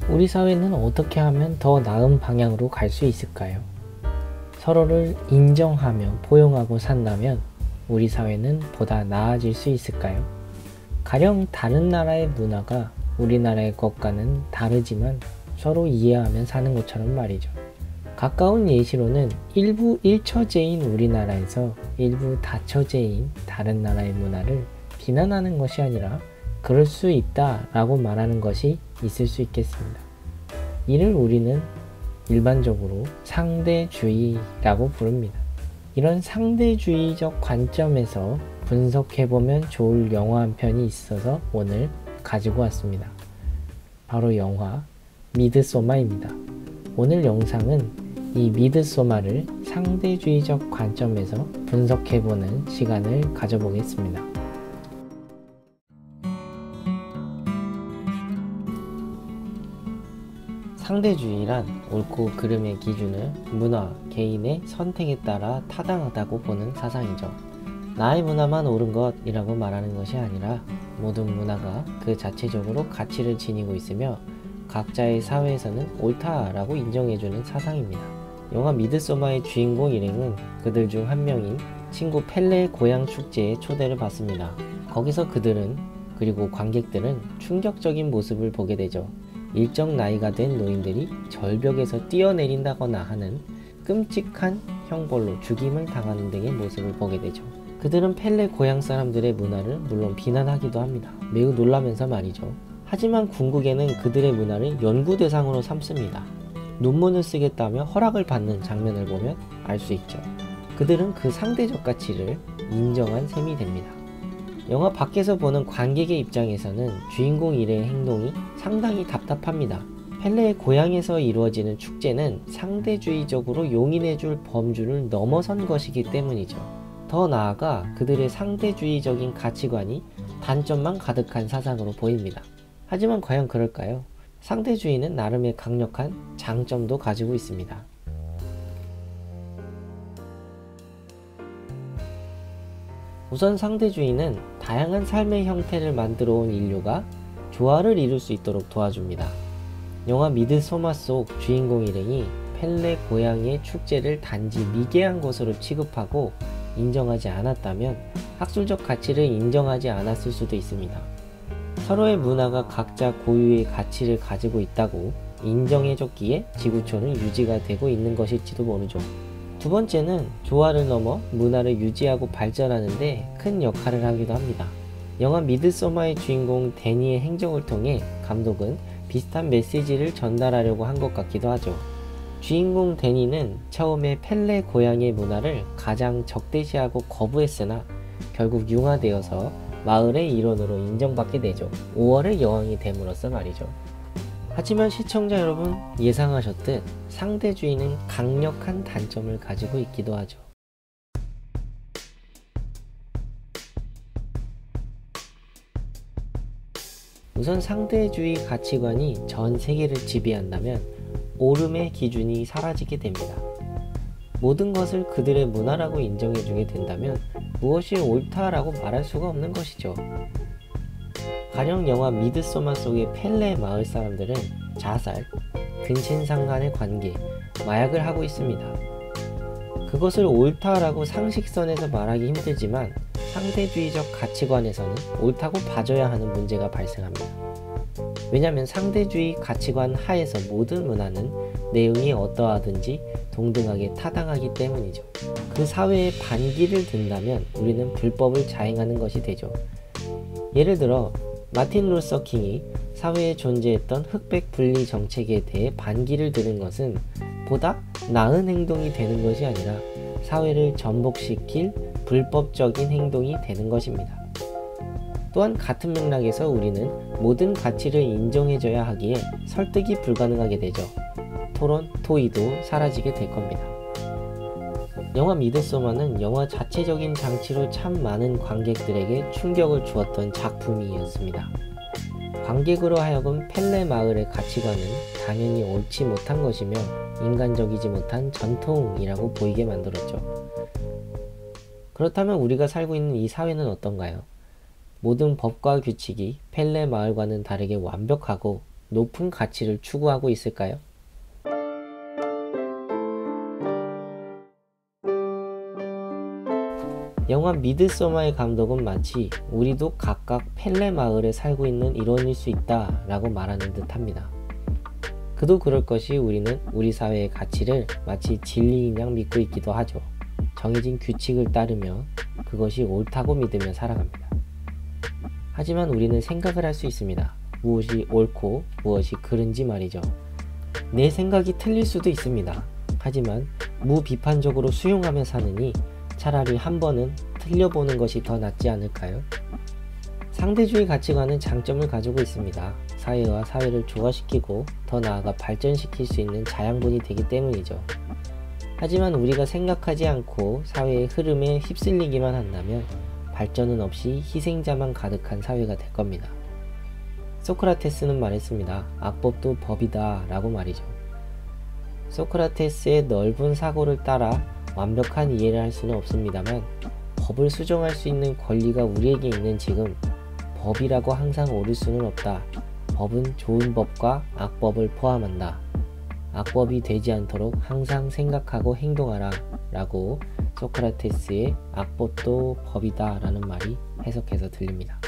우리 사회는 어떻게 하면 더 나은 방향으로 갈 수 있을까요? 서로를 인정하며 포용하고 산다면 우리 사회는 보다 나아질 수 있을까요? 가령 다른 나라의 문화가 우리나라의 것과는 다르지만 서로 이해하며 사는 것처럼 말이죠. 가까운 예시로는 일부 1처제인 우리나라에서 일부 다처제인 다른 나라의 문화를 비난하는 것이 아니라 그럴 수 있다 라고 말하는 것이 있을 수 있겠습니다. 이를 우리는 일반적으로 상대주의라고 부릅니다. 이런 상대주의적 관점에서 분석해보면 좋을 영화 한 편이 있어서 오늘 가지고 왔습니다. 바로 영화 미드소마입니다. 오늘 영상은 이 미드소마를 상대주의적 관점에서 분석해보는 시간을 가져보겠습니다. 상대주의란 옳고 그름의 기준을 문화, 개인의 선택에 따라 타당하다고 보는 사상이죠. 나의 문화만 옳은 것이라고 말하는 것이 아니라 모든 문화가 그 자체적으로 가치를 지니고 있으며 각자의 사회에서는 옳다라고 인정해주는 사상입니다. 영화 미드소마의 주인공 일행은 그들 중 한 명인 친구 펠레의 고향 축제에 초대를 받습니다. 거기서 그들은 그리고 관객들은 충격적인 모습을 보게 되죠. 일정 나이가 된 노인들이 절벽에서 뛰어내린다거나 하는 끔찍한 형벌로 죽임을 당하는 등의 모습을 보게 되죠. 그들은 펠레 고향 사람들의 문화를 물론 비난하기도 합니다. 매우 놀라면서 말이죠. 하지만 궁극에는 그들의 문화를 연구 대상으로 삼습니다. 논문을 쓰겠다며 허락을 받는 장면을 보면 알 수 있죠. 그들은 그 상대적 가치를 인정한 셈이 됩니다. 영화 밖에서 보는 관객의 입장에서는 주인공 일의 행동이 상당히 답답합니다. 펠레의 고향에서 이루어지는 축제는 상대주의적으로 용인해줄 범주를 넘어선 것이기 때문이죠. 더 나아가 그들의 상대주의적인 가치관이 단점만 가득한 사상으로 보입니다. 하지만 과연 그럴까요? 상대주의는 나름의 강력한 장점도 가지고 있습니다. 우선 상대주의는 다양한 삶의 형태를 만들어 온 인류가 조화를 이룰 수 있도록 도와줍니다. 영화 미드소마 속 주인공 일행이 펠레 고향의 축제를 단지 미개한 것으로 취급하고 인정하지 않았다면 학술적 가치를 인정하지 않았을 수도 있습니다. 서로의 문화가 각자 고유의 가치를 가지고 있다고 인정해줬기에 지구촌은 유지가 되고 있는 것일지도 모르죠. 두 번째는 조화를 넘어 문화를 유지하고 발전하는 데 큰 역할을 하기도 합니다. 영화 미드소마의 주인공 데니의 행적을 통해 감독은 비슷한 메시지를 전달하려고 한 것 같기도 하죠. 주인공 데니는 처음에 펠레 고향의 문화를 가장 적대시하고 거부했으나 결국 융화되어서 마을의 일원으로 인정받게 되죠. 5월의 여왕이 됨으로써 말이죠. 하지만 시청자 여러분 예상하셨듯 상대주의는 강력한 단점을 가지고 있기도 하죠. 우선 상대주의 가치관이 전 세계를 지배한다면 옳음의 기준이 사라지게 됩니다. 모든 것을 그들의 문화라고 인정해주게 된다면 무엇이 옳다라고 말할 수가 없는 것이죠. 가령 영화 미드소마 속의 펠레 마을 사람들은 자살, 근친상간의 관계, 마약을 하고 있습니다. 그것을 옳다라고 상식선에서 말하기 힘들지만 상대주의적 가치관에서는 옳다고 봐줘야 하는 문제가 발생합니다. 왜냐하면 상대주의 가치관 하에서 모든 문화는 내용이 어떠하든지 동등하게 타당하기 때문이죠. 그 사회에 반기를 든다면 우리는 불법을 자행하는 것이 되죠. 예를 들어 마틴 루서 킹이 사회에 존재했던 흑백 분리 정책에 대해 반기를 드는 것은 보다 나은 행동이 되는 것이 아니라 사회를 전복시킬 불법적인 행동이 되는 것입니다. 또한 같은 맥락에서 우리는 모든 가치를 인정해줘야 하기에 설득이 불가능하게 되죠. 토론, 토의도 사라지게 될 겁니다. 영화 미드소마는 영화 자체적인 장치로 참 많은 관객들에게 충격을 주었던 작품이었습니다. 관객으로 하여금 펠레 마을의 가치관은 당연히 옳지 못한 것이며 인간적이지 못한 전통이라고 보이게 만들었죠. 그렇다면 우리가 살고 있는 이 사회는 어떤가요? 모든 법과 규칙이 펠레 마을과는 다르게 완벽하고 높은 가치를 추구하고 있을까요? 영화 미드소마의 감독은 마치 우리도 각각 펠레 마을에 살고 있는 일원일 수 있다 라고 말하는 듯 합니다. 그도 그럴 것이 우리는 우리 사회의 가치를 마치 진리인 양 믿고 있기도 하죠. 정해진 규칙을 따르며 그것이 옳다고 믿으며 살아갑니다. 하지만 우리는 생각을 할 수 있습니다. 무엇이 옳고 무엇이 그른지 말이죠. 내 생각이 틀릴 수도 있습니다. 하지만 무비판적으로 수용하며 사느니 차라리 한 번은 틀려보는 것이 더 낫지 않을까요? 상대주의 가치관은 장점을 가지고 있습니다. 사회와 사회를 조화시키고 더 나아가 발전시킬 수 있는 자양분이 되기 때문이죠. 하지만 우리가 생각하지 않고 사회의 흐름에 휩쓸리기만 한다면 발전은 없이 희생자만 가득한 사회가 될 겁니다. 소크라테스는 말했습니다. 악법도 법이다 라고 말이죠. 소크라테스의 넓은 사고를 따라 완벽한 이해를 할 수는 없습니다만 법을 수정할 수 있는 권리가 우리에게 있는 지금 법이라고 항상 옳을 수는 없다. 법은 좋은 법과 악법을 포함한다. 악법이 되지 않도록 항상 생각하고 행동하라 라고 소크라테스의 악법도 법이다 라는 말이 해석해서 들립니다.